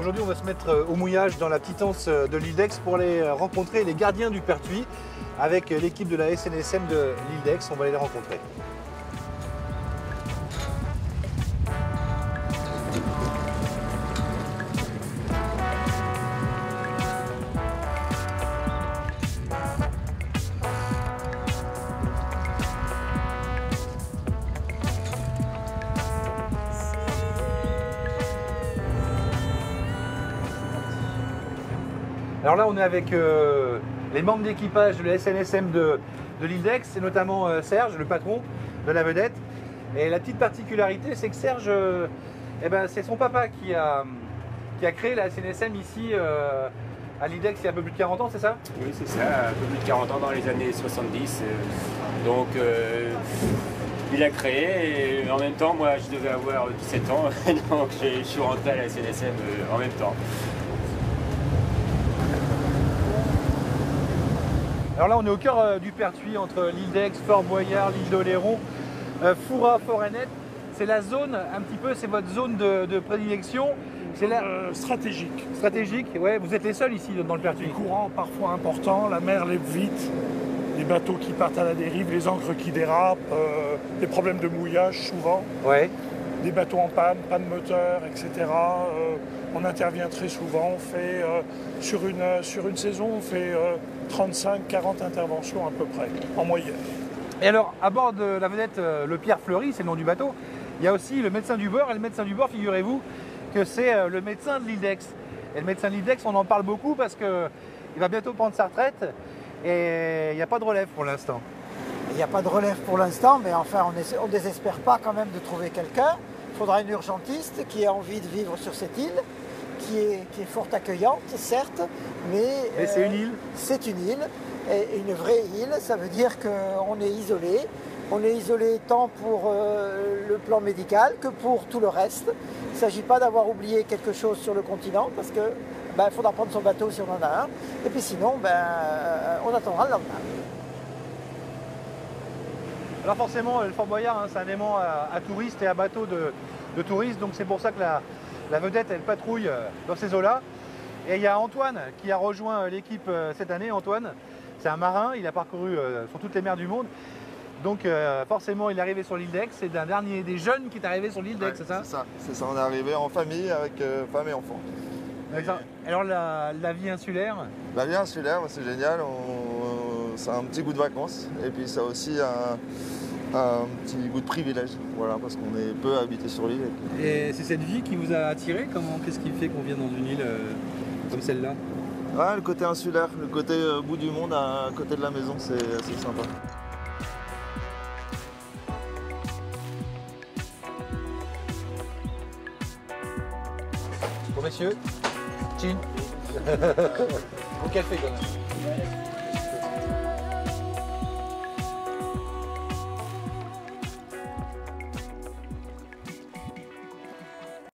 Aujourd'hui, on va se mettre au mouillage dans la petite anse de l'île d'Aix pour aller rencontrer les gardiens du Pertuis avec l'équipe de la SNSM de l'île d'Aix. On va aller les rencontrer. Alors là, on est avec les membres d'équipage de la SNSM de l'île d'Aix, et notamment Serge, le patron de la vedette. Et la petite particularité, c'est que Serge, c'est son papa qui a créé la SNSM ici à l'île d'Aix il y a un peu plus de 40 ans, c'est ça? Oui, c'est ça, un peu plus de 40 ans dans les années 70. Donc, il a créé et en même temps, moi, je devais avoir 17 ans, donc je suis rentré à la SNSM en même temps. Alors là, on est au cœur du Pertuis, entre l'île d'Aix, Fort-Boyard, l'île d'Oléron, Fouras, Forêt-Nette. C'est la zone, un petit peu, c'est votre zone de prédilection. C'est stratégique. Stratégique, ouais. Vous êtes les seuls ici dans le Pertuis. Des courants parfois importants, la mer lève vite, les bateaux qui partent à la dérive, les ancres qui dérapent, des problèmes de mouillage souvent, Ouais. des bateaux en panne moteur, etc. On intervient très souvent, on fait sur une saison, on fait 35-40 interventions à peu près, en moyenne. Et alors, à bord de la vedette le Pierre Fleury, c'est le nom du bateau, il y a aussi le médecin du bord. Et le médecin du bord, figurez-vous que c'est le médecin de l'île d'Aix. Et le médecin de l'île d'Aix, on en parle beaucoup parce qu'il va bientôt prendre sa retraite et il n'y a pas de relève pour l'instant. Il n'y a pas de relève pour l'instant, mais enfin, on ne désespère pas quand même de trouver quelqu'un. Il faudra une urgentiste qui a envie de vivre sur cette île, qui est fort accueillante, certes, mais c'est une île. C'est une île, et une vraie île. Ça veut dire qu'on est isolé. On est isolé tant pour le plan médical que pour tout le reste. Il ne s'agit pas d'avoir oublié quelque chose sur le continent, parce que faudra prendre son bateau si on en a un. Et puis sinon, on attendra le lendemain. Alors forcément, le Fort Boyard, c'est un aimant à touristes et à bateaux de touristes. Donc c'est pour ça que la vedette, elle patrouille dans ces eaux-là. Et il y a Antoine qui a rejoint l'équipe cette année. Antoine, c'est un marin, il a parcouru sur toutes les mers du monde. Donc forcément, il est arrivé sur l'île d'Aix. C'est d'un dernier des jeunes qui est arrivé sur l'île d'Aix, c'est ça? C'est ça, on est arrivé en famille avec femme et enfant. Alors la vie insulaire? La vie insulaire, c'est génial. Ça a un petit goût de vacances. Et puis ça a aussi un petit goût de privilège. Voilà, parce qu'on est peu habité sur l'île. Et c'est cette vie qui vous a attiré? Qu'est-ce qui fait qu'on vient dans une île comme celle-là? Ouais, le côté insulaire, le côté bout du monde à côté de la maison, c'est assez sympa. Bon messieurs, chin. Bon café quand même.